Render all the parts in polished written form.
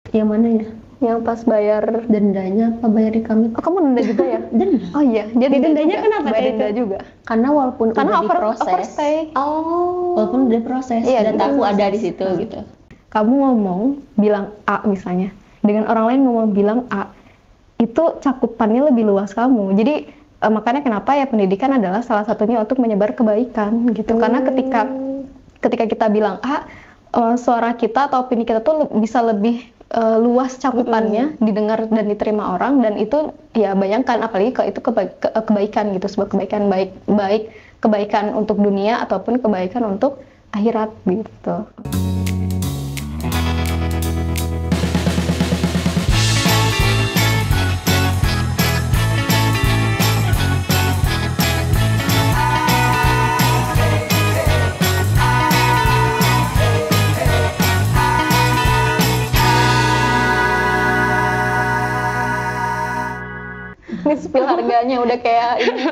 Yang mana ya? Yang pas bayar Dendanya apa bayar di kami? oh kamu denda juga ya? Denda. Oh iya, jadi Dendanya juga. kenapa Bayar teh denda itu? juga? Karena walaupun Karena udah diproses, overstay. Oh. walaupun udah diproses, Iya, dataku diproses. ada di situ gitu. Kamu ngomong bilang A misalnya, dengan orang lain ngomong bilang A, itu cakupannya lebih luas kamu. Jadi makanya kenapa ya pendidikan adalah salah satunya untuk menyebar kebaikan gitu. Karena ketika kita bilang A, suara kita atau opini kita tuh bisa lebih luas cakupannya, didengar dan diterima orang, dan itu ya bayangkan apalagi kalau itu kebaikan gitu, sebuah kebaikan baik kebaikan untuk dunia ataupun kebaikan untuk akhirat gitu. Ini spill harganya udah kayak ini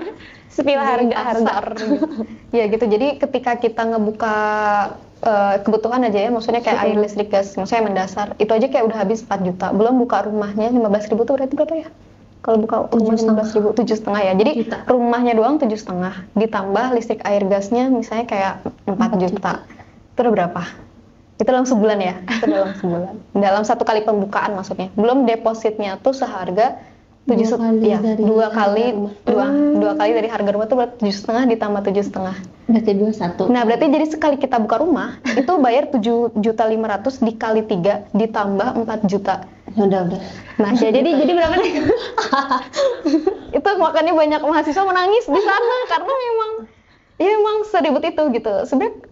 Spill harga pasar gitu. Ya gitu. Jadi ketika kita ngebuka kebutuhan aja ya, maksudnya kayak air, listrik, gas, maksudnya yang mendasar, itu aja kayak udah habis 4 juta. Belum buka rumahnya 15.000 tuh berarti berapa ya? Kalau buka rumah 15.000, 7,5 ya. Jadi rumahnya doang 7,5, ditambah listrik, air, gasnya misalnya kayak 4 juta. Itu udah berapa? Itu dalam sebulan ya? Itu dalam sebulan. Dalam 1 kali pembukaan maksudnya. Belum depositnya tuh seharga 7 ya, 2 kali dari harga rumah tuh berarti 7,5 ditambah 7,5. Berarti 21. Nah, berarti jadi sekali kita buka rumah itu bayar 7.500.000 dikali 3 ditambah 4 juta. Udah. Nah, jadi berapa nih? Itu makanya banyak mahasiswa menangis di sana karena memang seribut itu gitu. Sebenarnya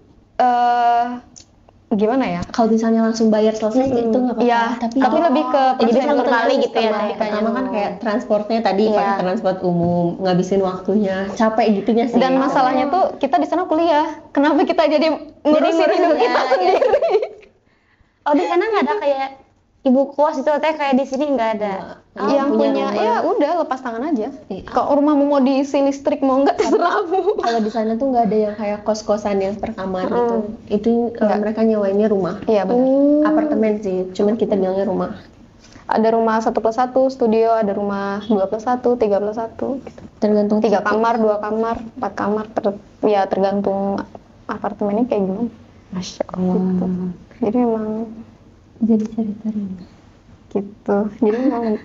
gimana ya? Kalau misalnya langsung bayar selesai itu nggak apa-apa. Ya, tapi lebih ke jadi satu kali gitu ya. Pertama kan kayak transportnya tadi pakai transport umum, ngabisin waktunya, capek gitunya sih. Dan masalahnya tuh kita di sana kuliah. Kenapa kita jadi ngurusin hidup kita sendiri? Oh, di sana nggak ada kayak ibu kos itu, teh kayak di sini nggak ada. Yang punya rumah. ya udah lepas tangan aja. Kalau rumahmu mau diisi listrik mau enggak terserahmu. Kalau di sana tuh nggak ada yang kayak kos-kosan yang per kamar gitu. Itu mereka nyewainnya rumah. Iya benar. Apartemen sih, cuman kita bilangnya rumah. Ada rumah 1+1 studio, ada rumah 2+1, 3+1 gitu. Tergantung 3 kamar, 2 kamar, 4 kamar, ya tergantung apartemennya kayak gimana. Masya Allah. Gitu. Jadi memang Jadi cerita gitu. Jadi memang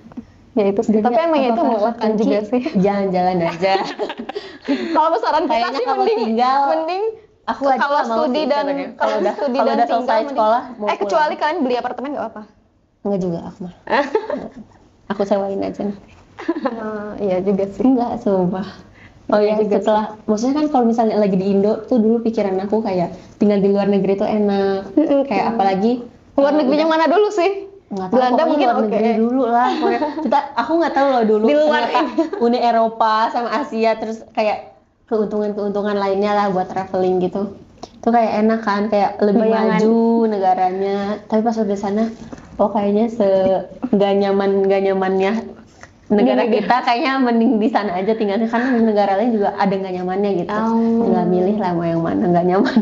ya itu sih. Tapi emang itu melelahkan juga sih. Jalan-jalan aja. Kalau saran kita Kayaknya sih kalau mending aku aja kalau nggak mau studi sih dan sebenarnya. kalau Kalau udah udah selesai sekolah mau pulang. kecuali kalian beli apartemen nggak apa-apa. Enggak juga aku mah. Aku sewain aja. Iya juga sih. Enggak, sumpah. Oh ya, setelah maksudnya kan kalau misalnya lagi di Indo tuh dulu pikiran aku kayak tinggal di luar negeri tuh enak. Kayak apalagi Luar negerinya mana dulu sih? nggak tahu, Belanda pokoknya mungkin luar negeri dulu lah. Pokoknya aku nggak tahu loh dulu Di luar ternyata Uni Eropa sama Asia terus kayak keuntungan lainnya lah buat traveling gitu. Itu kayak enak kan, kayak lebih maju negaranya. Tapi pas udah sana, kayaknya nggak nyamannya negara kita, kayaknya mending di sana aja tinggalnya, karena di negara lain juga ada nggak nyamannya gitu. Tinggal milih lah mau yang mana nggak nyaman.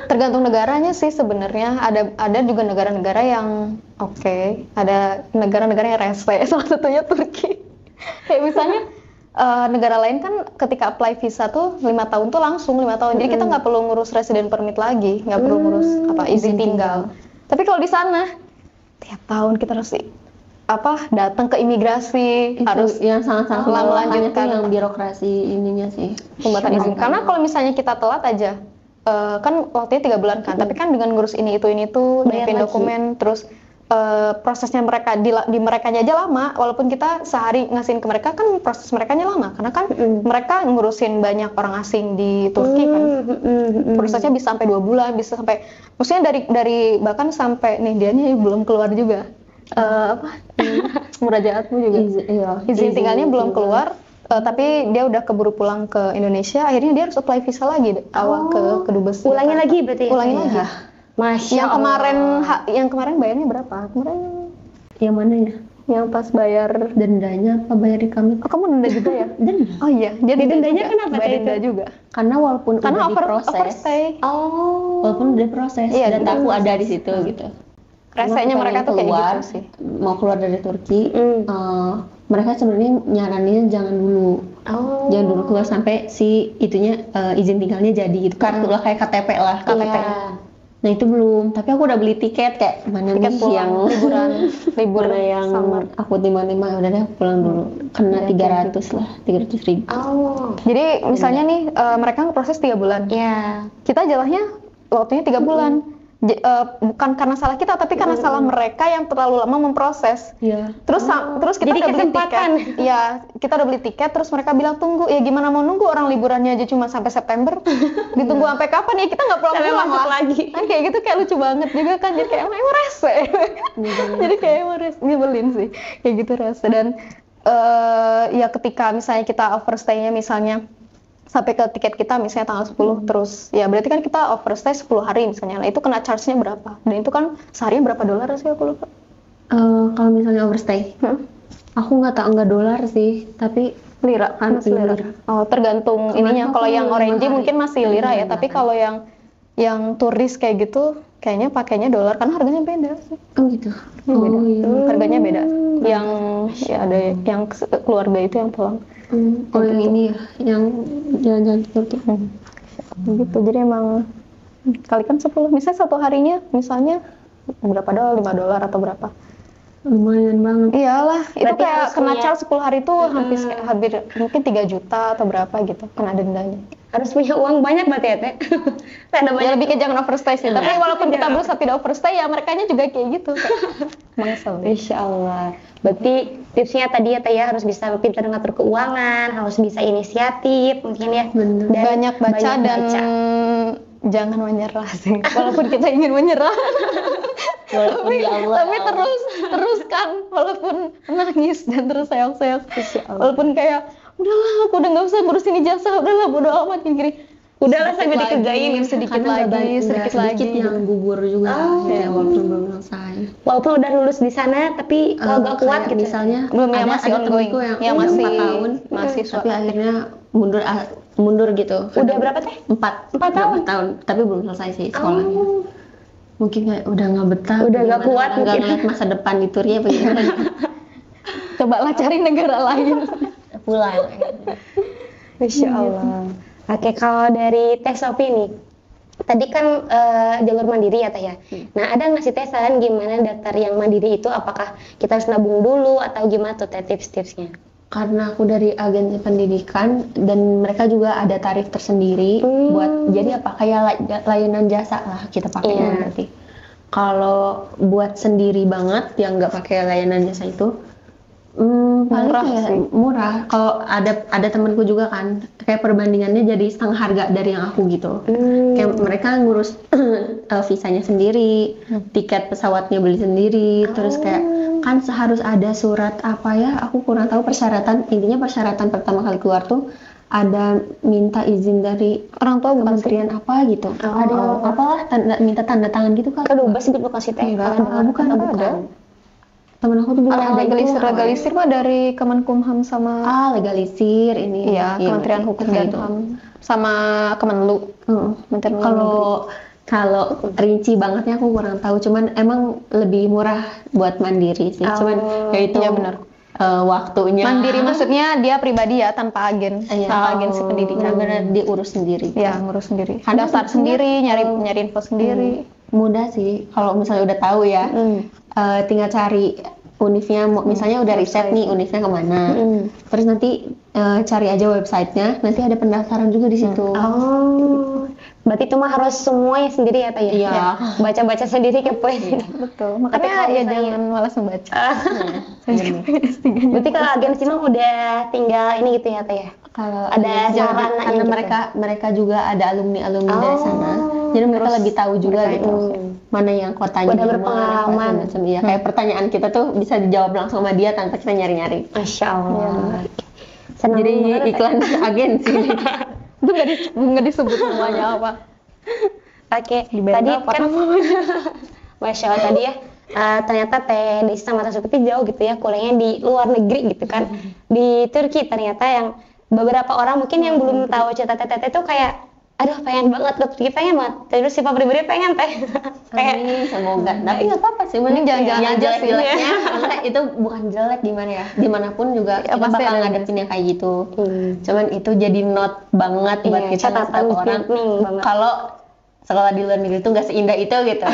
Tergantung negaranya sih sebenarnya. Ada juga negara-negara yang oke, ada negara-negara yang rese. Salah satunya Turki. Kayak misalnya negara lain kan ketika apply visa tuh 5 tahun tuh langsung 5 tahun. Jadi kita nggak perlu ngurus resident permit lagi, nggak perlu ngurus izin tinggal. Tapi kalau di sana tiap tahun kita harus datang ke imigrasi, Itu harus yang sangat-sangat melanjutkan yang birokrasi ininya sih. pembuatan izin. Karena kalau misalnya kita telat aja, kan waktunya 3 bulan kan, tapi kan dengan ngurus ini itu nyiapin dokumen, terus prosesnya mereka di merekanya aja lama. Walaupun kita sehari ngasihin ke mereka, kan proses merekanya lama, karena kan mereka ngurusin banyak orang asing di Turki kan. Prosesnya bisa sampai 2 bulan, bisa sampai, maksudnya dari bahkan sampai nih dianya belum keluar juga. Murajaatmu juga izin tinggalnya belum keluar, tapi dia udah keburu pulang ke Indonesia, akhirnya dia harus apply visa lagi awal ke Dubes. Ulangi lagi berarti. Ulangin lagi. Masya Yang kemarin bayarnya berapa? Kemarin Yang mana ya? yang pas bayar Dendanya apa bayar di kami? kamu denda juga ya? Denda. Oh iya, jadi dendanya kenapa bayar tadi denda itu? juga. Karena walaupun udah diproses, overstay. walaupun udah diproses, Iya, dataku ada di situ gitu. Resenya Aku mereka pengen tuh kayak keluar, gitu sih. mau keluar dari Turki. Mereka sebenarnya nyaranin jangan dulu. Oh. Jangan dulu keluar sampai si itunya izin tinggalnya jadi gitu. Kartu lah kayak KTP lah. KTP. Iya. Nah itu belum. Tapi aku udah beli tiket kayak mana Tiket nih pulang, yang liburan, libur mana yang summer. aku tiba-tiba udah deh aku pulang dulu. Kena Ya, 300 lah, 300.000. Oh. Jadi misalnya nih mereka proses 3 bulan. Ya. Kita jalahnya waktunya 3 bulan. Bukan karena salah kita, tapi karena salah mereka yang terlalu lama memproses. Iya. Terus kita Jadi udah beli kesempatan. tiket. Iya, kita udah beli tiket. Terus mereka bilang tunggu. Ya gimana mau nunggu, orang liburannya aja cuma sampai September. Ditunggu sampai kapan ya, kita nggak pulang-pulang masuk lah. lagi. Kan kayak gitu kayak lucu banget juga kan. Jadi kayak emang rese. Jadi kayak emang rese, nyebelin sih. Kayak gitu rese. Dan ya ketika misalnya kita overstay-nya misalnya sampai ke tiket kita misalnya tanggal 10 terus ya berarti kan kita overstay 10 hari misalnya. Nah itu kena charge-nya berapa? Dan itu kan seharinya berapa dolar sih aku lupa. Kalau misalnya overstay, aku nggak tahu, nggak dolar sih, tapi Lira kan Masih lira. lira. Oh, tergantung Kemarin ininya. aku Kalau yang 5 orange hari. mungkin masih lira ya, tapi kalau yang turis kayak gitu kayaknya pakainya dolar karena harganya beda sih. oh gitu. Beda. Oh iya. Harganya beda. Yang ya ada yang keluarga itu yang pulang. Oh yang ini ya, yang jalan-jalan ke Turki. Gitu. Jadi emang kalikan 10. Misalnya satu harinya misalnya berapa dolar? 5 dolar atau berapa? Lumayan banget. Iyalah, itu Berarti kayak harus kena punya- charge 10 hari tuh hampir mungkin 3 juta atau berapa gitu kena dendanya. Harus punya uang banyak berarti ya, Teh. Ada Ya banyak. lebih ke jangan overstay sih. Tapi walaupun kita berusaha tidak overstay ya merekanya juga kayak gitu. Mangsel deh. Insya Allah. Berarti tipsnya tadi ya Teh ya, harus bisa pintar ngatur keuangan, harus bisa inisiatif mungkin ya. Bener. Dan Banyak baca dan baca. jangan menyerah sih. Walaupun kita ingin menyerah. Walaupun ya Allah. Tapi teruskan walaupun nangis dan terus sayang-sayang. Walaupun kayak udahlah aku udah nggak usah ngurusin ijazah, udahlah bodo amat gini. Udahlah sampai dikerjain sedikit Karena lagi, sedikit lagi. yang gugur juga. Ya walaupun belum selesai. Walaupun udah lulus di sana tapi kalau nggak kuat Kayak gitu. misalnya Belum ya, ada masih ongoing. temenku yang Ya, udah masih 4 tahun mahasiswa. tapi akhirnya mundur gitu. Udah berapa Teh? 4 tahun tapi belum selesai sih sekolahnya. Oh. Mungkin kayak udah nggak betah, Udah nggak gimana, kuat nggak mungkin. ngeliat masa depan di Turki apa gimana. Cobalah cari negara lain. Pulang. Masya Allah. Oke, kalau dari Teh Sofi nih, tadi kan jalur mandiri ya Teh ya. Nah, ada nggak sih Teh saran gimana daftar yang mandiri itu? Apakah kita harus nabung dulu atau gimana tuh Teh tips-tipsnya? Karena aku dari agensi pendidikan dan mereka juga ada tarif tersendiri buat jadi apa kayak layanan jasa lah kita pakainya Iya. berarti. Kalau buat sendiri banget yang nggak pakai layanan jasa itu paling Murah kayak sih. murah. Kalau ada temanku juga kan kayak perbandingannya jadi setengah harga dari yang aku gitu. Kayak mereka ngurus visanya sendiri, tiket pesawatnya beli sendiri, terus kayak kan harus ada surat apa ya? Aku kurang tahu persyaratan. Intinya persyaratan pertama kali keluar tuh ada minta izin dari Orang tua bukan sih. kementerian apa gitu. Ada apalah minta tanda tangan gitu kan? Aduh, bebas gitu kasih Teh. Enggak, bukan. ada. Temen aku tuh juga ada itu. Legalisir mah dari Kemenkumham sama Legalisir ini. iya, Kementerian Hukum dan itu. HAM sama Kemenlu. Kementerian Luar Negeri. Kalau rinci bangetnya aku kurang tahu, cuman emang lebih murah buat mandiri sih. Cuman ya itu iya benar. Waktunya. Mandiri maksudnya dia pribadi ya tanpa agen, Iya. tanpa agensi pendidikan. Benar-benar diurus sendiri. Ya ngurus sendiri. Karena Daftar sendiri, nyari info sendiri. Mudah sih kalau misalnya udah tahu ya. Tinggal cari univnya, misalnya udah riset nih univnya kemana. Terus nanti cari aja websitenya, nanti ada pendaftaran juga di situ. Oh, berarti itu mah harus semuanya sendiri ya Teh ya? Iya. Ya, baca-baca sendiri kepoin. Betul. Makanya kalau ya misalnya- jangan malas membaca. Berarti kalau agensi mah udah tinggal ini gitu ya Teh ya? Kalau Ada sarananya karena gitu. mereka juga ada alumni dari sana, jadi mereka lebih tahu juga gitu mana yang kotanya Udah nyaman, berpengalaman. apa macam ya. Kayak pertanyaan kita tuh bisa dijawab langsung sama dia tanpa kita nyari-nyari. Masya Allah. Senang Jadi banget, Teh. iklan agensi. Itu nggak disebut semuanya apa. Oke, band tadi apa kan Masya Allah tadi ya ternyata Teh Desi sama Teh Sukuti jauh gitu ya kuliahnya di luar negeri gitu kan, di Turki ternyata yang beberapa orang mungkin yang belum tahu cerita Teh itu kayak aduh pengen banget pergi, pengen banget. Terus si pribadi pengen teh. Kayak Amin, semoga. Tapi nggak apa-apa sih, mending Jangan-jangan yang aja sih. jelek-jeleknya. Karena itu bukan jelek gimana ya? Dimanapun juga Ya, kita pasti bakal ada ngadepin yang kayak gitu. Hmm. Cuman itu jadi note banget buat Iya, kita ngasih catatan tahu orang penting banget. kalau sekolah di luar negeri itu nggak seindah itu gitu.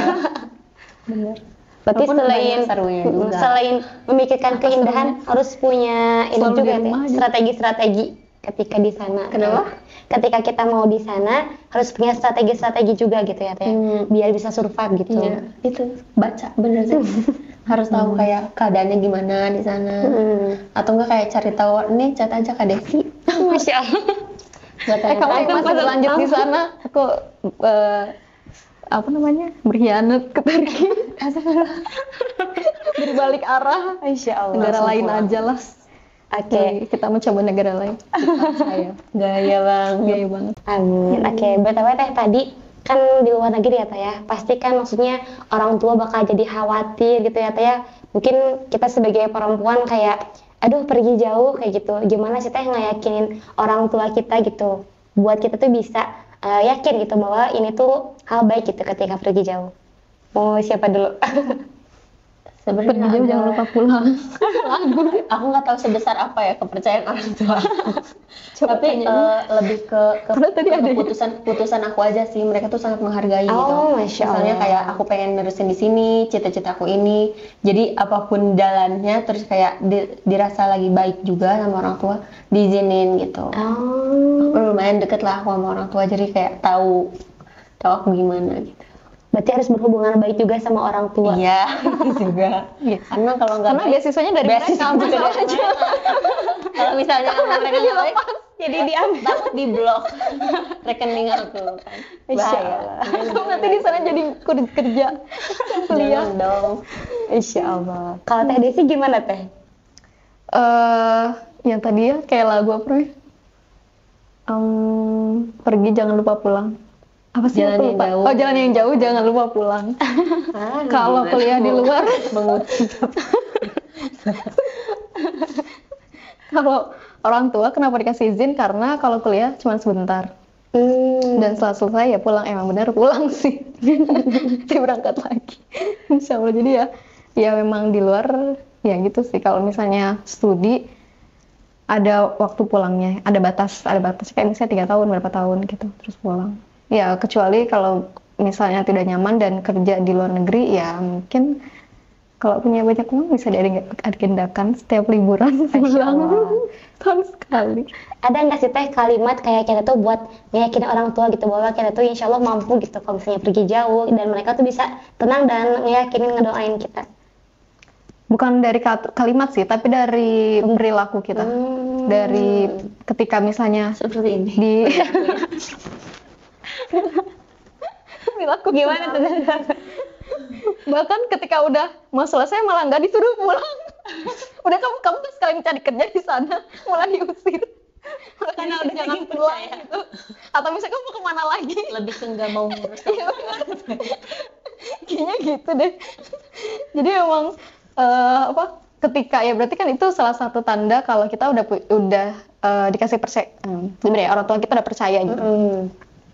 Bener. Berarti Walaupun banyak serunya juga. selain memikirkan keindahan harus punya ini Selalu juga di ya, rumah aja. strategi-strategi ketika di sana. Kenapa? Ketika kita mau di sana harus punya strategi-strategi juga gitu ya, Teh. Biar bisa survive gitu. Iya, itu baca bener sih. Harus tahu kayak keadaannya gimana di sana. Atau enggak kayak cari tahu nih chat aja Kak Desi. Masya Allah. Buat Kalau tanya-tanya. masih berlanjut di sana, aku apa namanya, berkhianat ke Turki. Berbalik arah, Masya Allah. negara langsung lain pulang. aja lah. Oke. Kita mencoba negara lain. Saya gaya banget. Gaya banget. Amin. Oke, BTW Teh tadi kan di luar negeri ya Teh ya. Pasti kan maksudnya orang tua bakal jadi khawatir gitu ya Teh ya. Mungkin kita sebagai perempuan kayak aduh pergi jauh kayak gitu. Gimana sih Teh ngeyakinin orang tua kita gitu. Buat kita tuh bisa yakin gitu bahwa ini tuh hal baik gitu ketika pergi jauh. Mau siapa dulu? Sebenarnya Pergi jauh jangan ada- lupa pulang. aku nggak tahu sebesar apa ya kepercayaan orang tua aku. Coba Tapi tanya. lebih ke Karena tadi ada ya. keputusan aku aja sih. Mereka tuh sangat menghargai gitu. Oh, Masya Misalnya Allah. kayak aku pengen nerusin di sini, cita-cita aku ini. Jadi apapun jalannya, terus kayak dirasa lagi baik juga sama orang tua, diizinin gitu. Oh, Lumayan deket lah aku sama orang tua, jadi kayak tahu aku gimana gitu. berarti harus berhubungan baik juga sama orang tua. Iya, juga. Karena kalau nggak Karena baik, beasiswanya dari beasiswa mereka. juga Masalah dari aja. mereka. Kalau misalnya sama mereka nggak baik, Jadi diambil. takut di blok rekening aku kan. Insya Bahaya. Allah. Nanti di sana jadi kerja, kuliah. Jangan dong. Insya Allah. Kalau Teh Desi gimana Teh? Yang tadi ya kayak lagu apa ya? Pergi jangan lupa pulang. Apa sih? Jalan Aku yang lupa. jauh. Oh, jalan yang jauh jangan lupa pulang. Kalau Gimana? kuliah di luar, kalau orang tua kenapa dikasih izin? Karena kalau kuliah cuma sebentar. Dan setelah selesai ya pulang, emang benar pulang sih. Nanti berangkat lagi. Insya Allah. Jadi ya memang di luar ya gitu sih. Kalau misalnya studi ada waktu pulangnya, ada batas kayak misalnya 3 tahun berapa tahun gitu terus pulang. Ya kecuali kalau misalnya tidak nyaman dan kerja di luar negeri ya mungkin kalau punya banyak uang bisa diagendakan setiap liburan pulang tahun sekali. Ada nggak sih Teh kalimat kayak kita tuh buat ngeyakinin orang tua gitu bahwa kita tuh insya Allah mampu gitu kalau misalnya pergi jauh dan mereka tuh bisa tenang dan ngeyakinin ngedoain kita. Bukan dari kalimat sih, tapi dari perilaku kita. Dari ketika misalnya Seperti ini. di perilaku Gimana tuh? bahkan ketika udah mau selesai malah nggak disuruh pulang. Udah kamu tuh sekali mencari kerja di sana malah diusir karena udah jangan pulang gitu. Atau misalnya kamu mau kemana lagi, Lebih ke nggak mau ngurus. Iya, benar. Kayaknya gitu deh. Jadi emang ketika ya berarti kan itu salah satu tanda kalau kita udah dikasih sebenarnya orang tua kita udah percaya gitu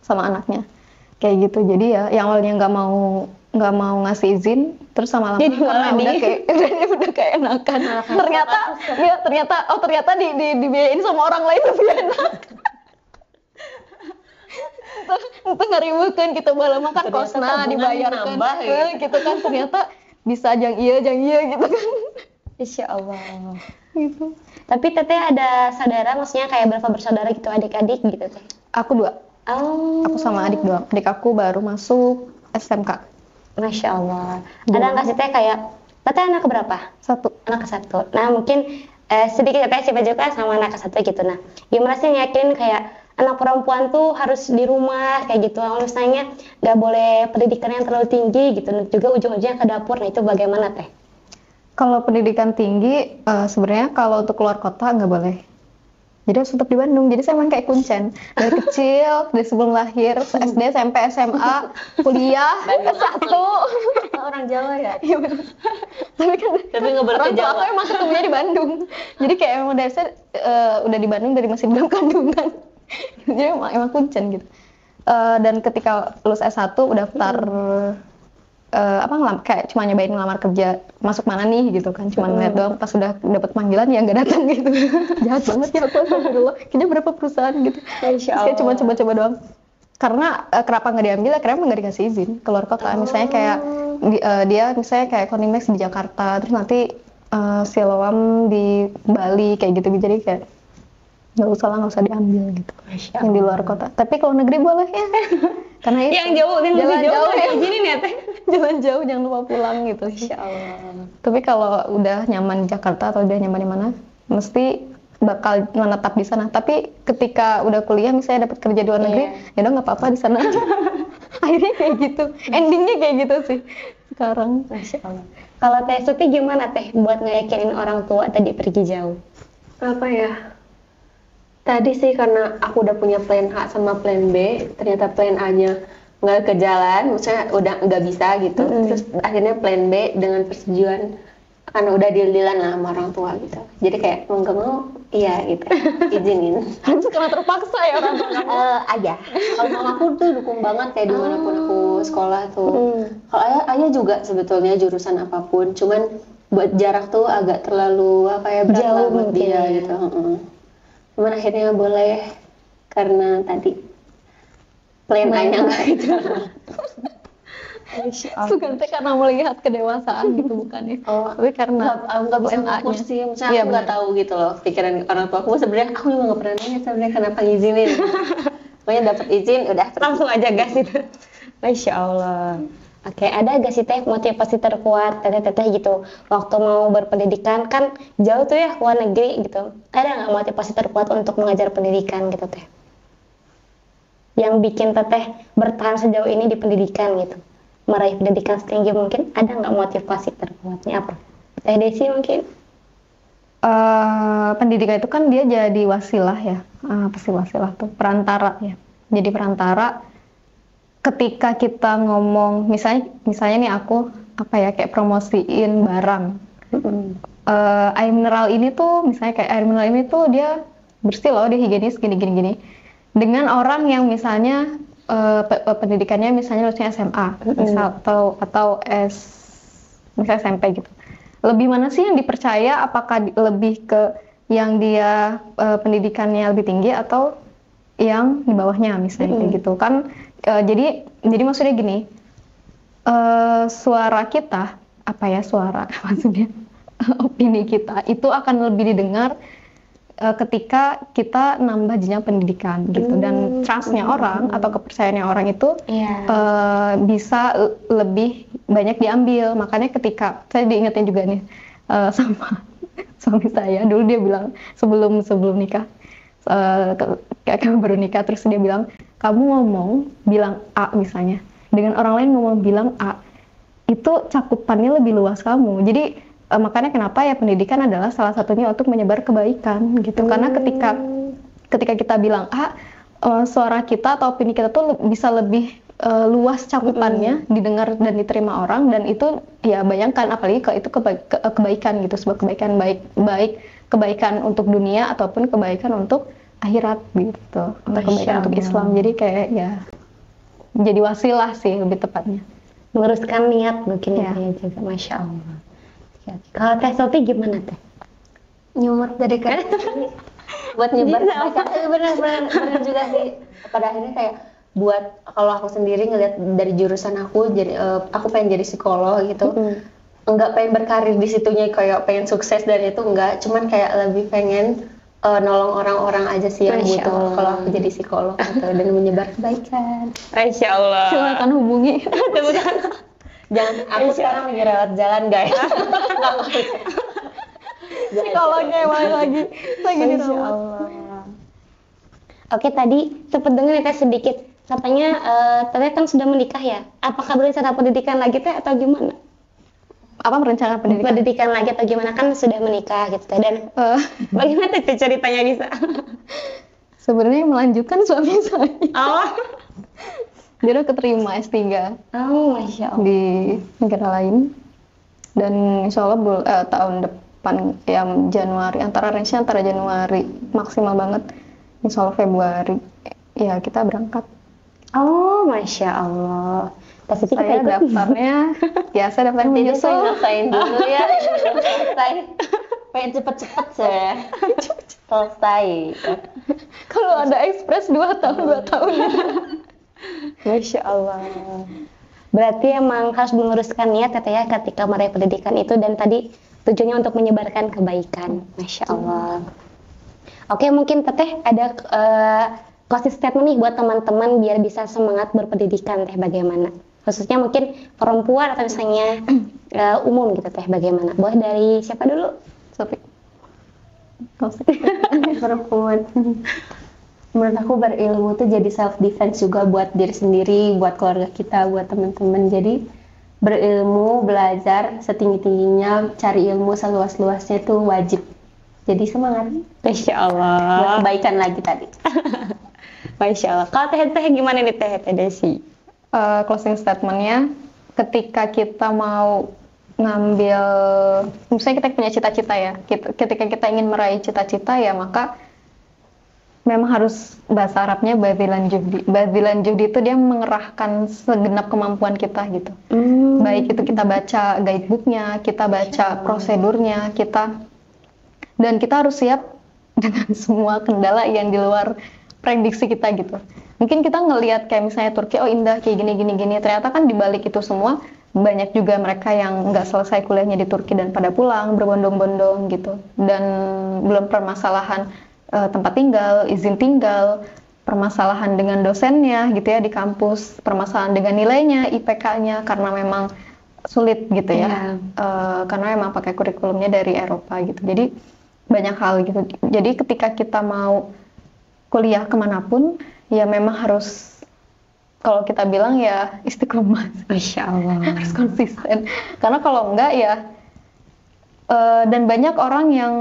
sama anaknya kayak gitu. Jadi ya yang awalnya nggak mau ngasih izin terus sama lama karena udah kayak enakan. Ternyata dibiayain sama orang lain lebih enak. Itu ngeribukan kita bala makan Ternyata kosna tabungan dibayarkan nambah, gitu kan ternyata bisa jang iya gitu kan. Insya Allah. Gitu. Tapi Teteh ada saudara, maksudnya kayak berapa bersaudara gitu, adik-adik gitu Teh? Aku 2. Oh. Aku sama adik doang. Adik aku baru masuk SMK. Masya Allah. Ada nggak sih Teh kayak Teteh anak berapa? 1. Anak ke-1. Nah mungkin sedikit Teteh sih juga sama anak ke-1 gitu. Nah gimana sih ngeyakinin kayak anak perempuan tuh harus di rumah kayak gitu. Kalau misalnya nggak boleh pendidikan yang terlalu tinggi gitu. Juga ujung-ujungnya ke dapur. Nah itu bagaimana Teh? Kalau pendidikan tinggi sebenarnya kalau untuk keluar kota nggak boleh. Jadi harus tetap di Bandung. Jadi saya main kayak kuncen. Dari kecil, dari sebelum lahir, SD, SMP, SMA, kuliah, S1. Orang Jawa ya. Iya benar. Tapi nggak boleh orang ke tua Jawa. aku emang ketemunya di Bandung. Jadi kayak emang dari saya udah di Bandung dari masih dalam kandungan. Jadi emang kuncen gitu. Dan ketika lulus S1 daftar kayak cuma nyobain ngelamar kerja, masuk mana nih gitu kan, cuma ngeliat doang, pas udah dapet panggilan ya nggak datang gitu. Jahat banget ya aku, astagfirullah, kayaknya berapa perusahaan gitu. Terus kayak cuma coba-coba doang. Karena kenapa nggak diambil ya, karena emang nggak dikasih izin keluar kota. Misalnya kayak dia misalnya kayak Konimex di Jakarta, terus nanti Siloam di Bali kayak gitu, jadi kayak nggak usah diambil gitu. Yang di luar kota. Tapi kalau negeri boleh ya. Karena itu yang jauh, yang lebih jauh ya izinin ya teh. Jalan jauh, jangan lupa pulang gitu. Masya Allah. Tapi kalau udah nyaman di Jakarta atau udah nyaman di mana, mesti bakal menetap di sana. Tapi ketika udah kuliah misalnya dapat kerja di luar negeri, ya udah nggak apa-apa di sana aja. Akhirnya kayak gitu, endingnya kayak gitu sih sekarang. Masya Allah. Kalau Teh Suti gimana Teh buat ngeyakinin orang tua tadi pergi jauh? Apa ya? Tadi sih karena aku udah punya plan A sama plan B, ternyata plan A-nya nggak ke jalan, maksudnya udah nggak bisa gitu. Terus akhirnya plan B dengan persetujuan, karena udah deal-dealan lah sama orang tua gitu. Jadi kayak mau nggak mau, iya gitu, izinin. Terus karena terpaksa ya orang tua kamu? Aja. Kalau mamaku tuh dukung banget kayak dimanapun aku sekolah tuh. Kalau ayah juga sebetulnya jurusan apapun, cuman buat jarak tuh agak terlalu berat Jauh lah buat mungkin dia ya. gitu. Cuman akhirnya boleh karena tadi plan A-nya nggak gitu. Bukan karena melihat kedewasaan gitu bukan ya? Tapi karena nggak bisa ngukur sih, misalnya aku nggak tahu gitu loh pikiran orang tua aku. Sebenarnya aku juga nggak pernah nanya sebenarnya kenapa ngizinin. Pokoknya dapat izin udah Langsung aja gas itu. Masya Allah. Oke, ada gak sih Teh motivasi terkuat teteh-teteh gitu waktu mau berpendidikan, kan jauh tuh ya luar negeri gitu, ada nggak motivasi terkuat untuk mengajar pendidikan gitu Teh, yang bikin teteh bertahan sejauh ini di pendidikan gitu, meraih pendidikan setinggi mungkin? Ada nggak motivasi terkuatnya? Apa Teh Desi mungkin? Pendidikan itu kan dia jadi wasilah ya, apa sih wasilah tuh, perantara ya, jadi perantara. Ketika kita ngomong, misalnya nih aku kayak promosiin barang, air mineral ini tuh, misalnya kayak air mineral ini tuh dia bersih loh, dia higienis gini. Dengan orang yang misalnya pendidikannya misalnya lulusnya SMA, misal atau misalnya SMP gitu. Lebih mana sih yang dipercaya? Apakah lebih ke yang dia pendidikannya lebih tinggi atau yang di bawahnya misalnya kayak gitu kan? Jadi maksudnya gini, suara kita, suara maksudnya opini kita itu akan lebih didengar ketika kita nambah jenjang pendidikan gitu, dan trustnya orang atau kepercayaannya orang itu bisa lebih banyak diambil. Makanya ketika saya diingetin juga nih sama suami saya, dulu dia bilang sebelum nikah, kayak baru nikah, terus dia bilang, kamu ngomong bilang A misalnya, dengan orang lain ngomong bilang A, itu cakupannya lebih luas kamu. Jadi makanya kenapa ya pendidikan adalah salah satunya untuk menyebar kebaikan gitu. Karena ketika kita bilang A, suara kita atau opini kita tuh bisa lebih luas cakupannya, didengar dan diterima orang, dan itu ya bayangkan, apalagi kalau itu kebaikan gitu, sebuah kebaikan baik kebaikan untuk dunia ataupun kebaikan untuk akhirat gitu, atau kebaikan untuk Islam. Jadi kayak ya jadi wasilah sih lebih tepatnya, meluruskan niat mungkin ya juga. Masya Allah. Kalau Teh Sofi gimana Teh? Nyumet dari kan buat nyebar benar juga sih. Pada akhirnya kayak buat, kalau aku sendiri ngeliat dari jurusan aku, jadi aku pengen jadi psikolog gitu. Enggak pengen berkarir di situnya kayak pengen sukses dan itu enggak, cuman kayak lebih pengen nolong orang-orang aja sih yang butuh kalau aku jadi psikolog gitu, dan menyebar kebaikan. Masya Allah. Silakan hubungi. Jangan, aku sekarang lagi rawat jalan guys. Psikolognya lagi dirawat. Oke, tadi sempat dengar ya Teh sedikit, katanya Teteh kan sudah menikah ya. Apakah berencana pendidikan lagi Teh atau gimana? Apa merencanakan pendidikan lagi atau gimana, kan sudah menikah gitu Teh, dan bagaimana Teh ceritanya bisa? Sebenarnya melanjutkan suami saya. Oh. Dia udah keterima S3 Masya Allah. di negara lain, dan insya Allah tahun depan ya Januari, range-nya antara Januari maksimal banget, insya Allah Februari ya kita berangkat. Oh, Masya Allah. Tapi kita Saya ikut. daftarnya biasa daftar Jadi menyusul. saya ngasain dulu ya, belum selesai. Pengen cepet-cepet saya selesai. Kalau ada ekspres 2 tahun 2 tahun. Masya Allah. Berarti emang harus meluruskan niat Teteh ya ketika meraih pendidikan itu, dan tadi tujuannya untuk menyebarkan kebaikan. Masya Allah. Oke, mungkin Teteh ada closing statement nih buat teman-teman biar bisa semangat berpendidikan Teh, bagaimana? Khususnya mungkin perempuan atau misalnya umum gitu Teh, bagaimana? Boleh dari siapa dulu? Sofi. Perempuan. Menurut aku berilmu tuh jadi self defense juga buat diri sendiri, buat keluarga kita, buat teman-teman. Jadi berilmu, belajar setinggi-tingginya, cari ilmu seluas-luasnya itu wajib. Jadi semangat Masya buat Allah. kebaikan lagi tadi. Masya Allah. Kalau Teh gimana nih Teh Desi? Closing statementnya, ketika kita mau ngambil, misalnya kita punya cita-cita ya, ketika kita ingin meraih cita-cita ya, maka memang harus, bahasa Arabnya badhilan juhdi. Badhilan juhdi itu dia mengerahkan segenap kemampuan kita gitu. Baik itu kita baca guidebooknya, kita baca prosedurnya, dan kita harus siap dengan semua kendala yang di luar prediksi kita gitu. Mungkin kita ngelihat kayak misalnya Turki, oh indah kayak gini. Ternyata kan di balik itu semua banyak juga mereka yang nggak selesai kuliahnya di Turki dan pada pulang berbondong-bondong gitu. Dan belum permasalahan tempat tinggal, izin tinggal, permasalahan dengan dosennya gitu ya di kampus, permasalahan dengan nilainya, IPK-nya karena memang sulit gitu ya. Karena memang pakai kurikulumnya dari Eropa gitu. Jadi banyak hal gitu. Jadi ketika kita mau kuliah kemanapun, ya memang harus, kalau kita bilang ya istiqomah. Masya Allah. Harus konsisten. Karena kalau enggak ya, dan banyak orang yang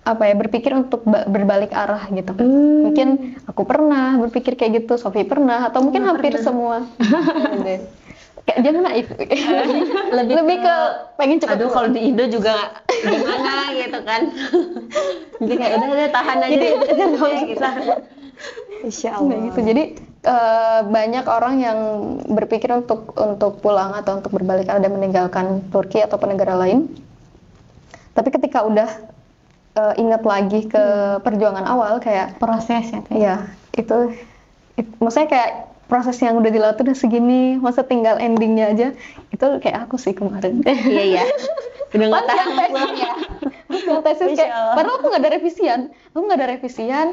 berpikir untuk berbalik arah gitu. Mungkin aku pernah berpikir kayak gitu, Sofi pernah, atau mungkin hampir semua. Kayak jangan naif. lebih ke pengen cepet. Aduh, kalau di Indo juga gimana gitu kan. Jadi kayak udah tahan aja. Jadi Insya Nah, Allah. gitu. Jadi banyak orang yang berpikir untuk pulang atau untuk berbalik arah dan meninggalkan Turki atau negara lain. Tapi ketika udah ingat lagi ke perjuangan awal, kayak Proses ya Teh. ya itu maksudnya kayak proses yang udah dilalui udah segini, masa tinggal endingnya aja. Itu kayak aku sih kemarin. Iya. Udah nggak tahan pulang ya. Yang tesis kayak, padahal aku nggak ada revisian,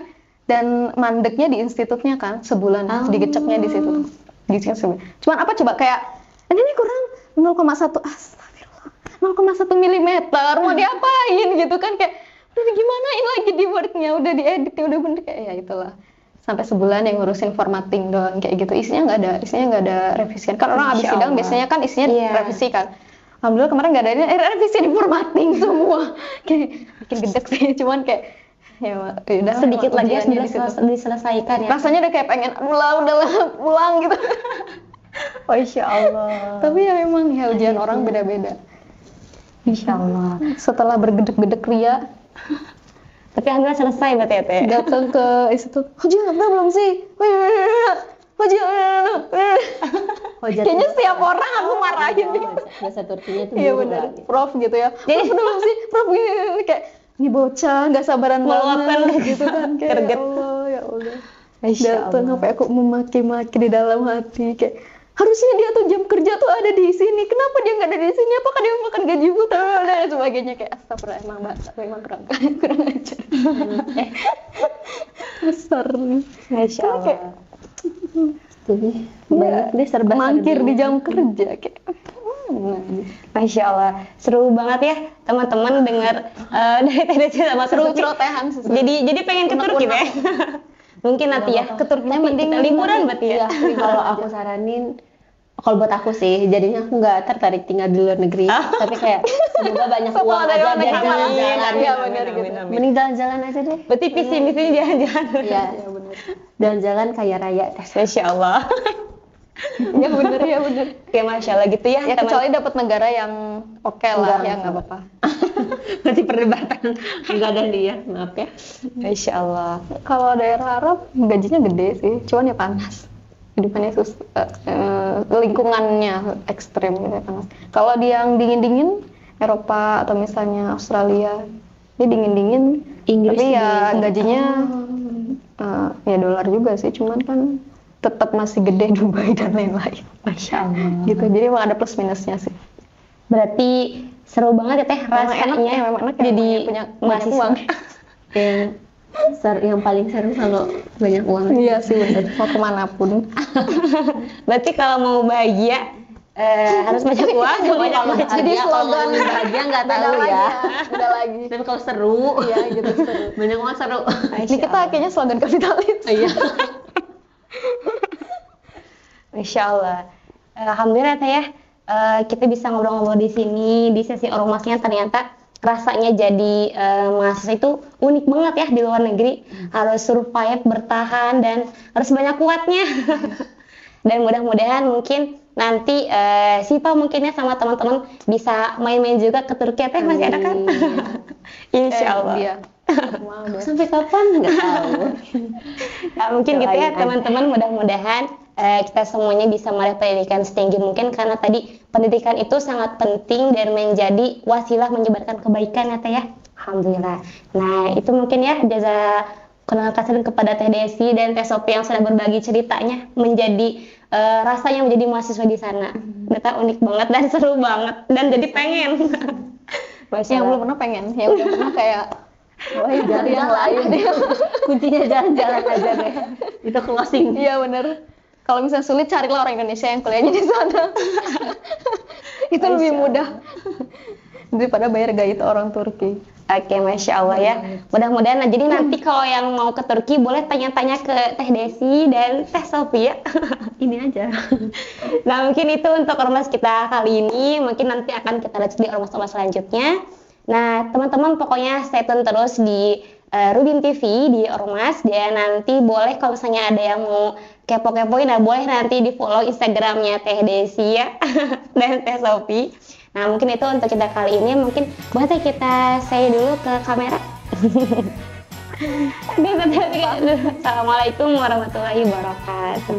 dan mandeknya di institutnya kan sebulan, digeceknya di situ, sebulan. Cuman apa coba kayak ini kurang 0,1, astagfirullah, 0,1 milimeter, mau diapain gitu kan, kayak udah gimanain lagi di wordnya, udah diedit, udah bener, kayak ya itulah. Sampai sebulan yang ngurusin formatting doang kayak gitu, isinya nggak ada revisian. Kan orang habis sidang biasanya kan isinya revisi kan. Alhamdulillah kemarin nggak ada revisi, di formatting semua. Kayak bikin gedek sih, cuman kayak ya udah Sedikit lagi ujiannya harus diselesaikan ya. Rasanya udah kayak pengen udahlah pulang gitu. Oh, Insya Allah. Tapi ya memang ya ujian orang beda-beda. Insya Allah. Setelah bergedek-gedek ria, Tapi alhamdulillah selesai berarti ya Teh. datang ke situ, ujian udah belum sih? Kayaknya setiap orang aku marahin. Bahasa Turkinya tuh Iya dulu benar, lah. Prof gitu ya. Prof udah belum sih? Prof gini, kayak ini bocah nggak sabaran banget gitu kan, kayak Greget. ya Allah. Masya Datang Allah. sampai aku memaki-maki di dalam hati, kayak harusnya dia tuh jam kerja tuh ada di sini, kenapa dia nggak ada di sini, apakah dia makan gaji buta dan sebagainya, kayak astagfirullah, emang kurang ajar. Besar. Masya Allah. Kayak Jadi banyak deh serba mangkir di jam kerja kayak. Masya Allah, seru banget ya teman-teman dengar dari Teh Desi sama Seru Sofi. celotehan sih. Jadi pengen ke Turki ya. Mungkin nanti ya ke Turkinya mending liburan berarti ya. Kalau aku saranin, kalau buat aku sih, jadinya aku nggak tertarik tinggal di luar negeri. Tapi kayak semoga banyak Semua uang dari aja luar biar negeri. jalan-jalan. Iya, bener gitu. Mending jalan-jalan aja deh. Berarti visi misinya jalan-jalan. Iya, jalan-jalan kaya raya. Masya Allah. Ya bener. Oke, Masya Allah gitu ya. Ya kecuali dapat negara yang oke lah, ya nggak apa-apa. Berarti perdebatan enggak ada dia, maaf ya. Masya Allah. Kalau daerah Arab gajinya gede sih, cuman ya panas. kehidupannya lingkungannya ekstrim gitu kan. Kalau dia yang dingin-dingin Eropa atau misalnya Australia, dia dingin-dingin Inggris tapi ya juga. gajinya ya dolar juga sih, cuman kan tetap masih gede Dubai dan lain-lain. Masya Allah. Gitu, jadi emang ada plus minusnya sih. Berarti seru banget ya teh Memang rasanya enak ya, memang enak ya, jadi punya mahasiswa. uang. Yang paling seru kalau banyak uang. Iya sih bener, mau kemanapun. Berarti kalau mau bahagia harus banyak uang, banyak Kalau bahagia. bahagia, kalau ngomongin bahagia nggak tahu ya. Beda lagi. Tapi kalau seru, Iya gitu seru. banyak uang seru. Ini kita kayaknya slogan kapitalis. Iya. Masya Allah. Alhamdulillah teh ya, kita bisa ngobrol-ngobrol di sini di sesi ormasnya. Ternyata rasanya jadi mahasiswa itu unik banget ya di luar negeri. Harus survive, bertahan, dan harus banyak kuatnya. Dan mudah-mudahan mungkin nanti Siva mungkin ya sama teman-teman bisa main-main juga ke Turki. Teh masih ada kan? Insya Allah. Dia. Wow, deh. Sampai kapan nggak tahu. Nah, mungkin gitu ya Doain aja. teman-teman, mudah-mudahan kita semuanya bisa meraih pendidikan setinggi mungkin, karena tadi pendidikan itu sangat penting dan menjadi wasilah menyebarkan kebaikan ya teh ya. Alhamdulillah. Nah itu mungkin ya kenal kasih kepada Teh Desi dan Teh Sophie yang sudah berbagi ceritanya menjadi rasanya menjadi mahasiswa di sana. Ternyata unik banget dan seru banget dan jadi pengen. Yang belum pernah pengen, yang udah pernah kayak wah Jalan yang lain deh. Kuncinya jalan-jalan aja deh. Itu closing. Iya bener. Kalau misalnya sulit, carilah orang Indonesia yang kuliahnya di sana. Itu lebih mudah daripada bayar gaji orang Turki. Oke, Masya Allah ya. Mudah-mudahan, nah, jadi nanti kalau yang mau ke Turki boleh tanya-tanya ke Teh Desi dan Teh Sophie ya. Ini aja. Nah mungkin itu untuk ormas kita kali ini. Mungkin nanti akan kita lanjut di ormas-ormas selanjutnya. Nah teman-teman pokoknya stay tune terus di Rubin TV di Ormas. Dan nanti boleh kalau misalnya ada yang mau kepo-kepoin, nah boleh nanti di follow Instagramnya Teh Desi ya dan Teh Sophie. Nah mungkin itu untuk kita kali ini. Mungkin boleh kita say dulu ke kamera. Assalamualaikum warahmatullahi wabarakatuh.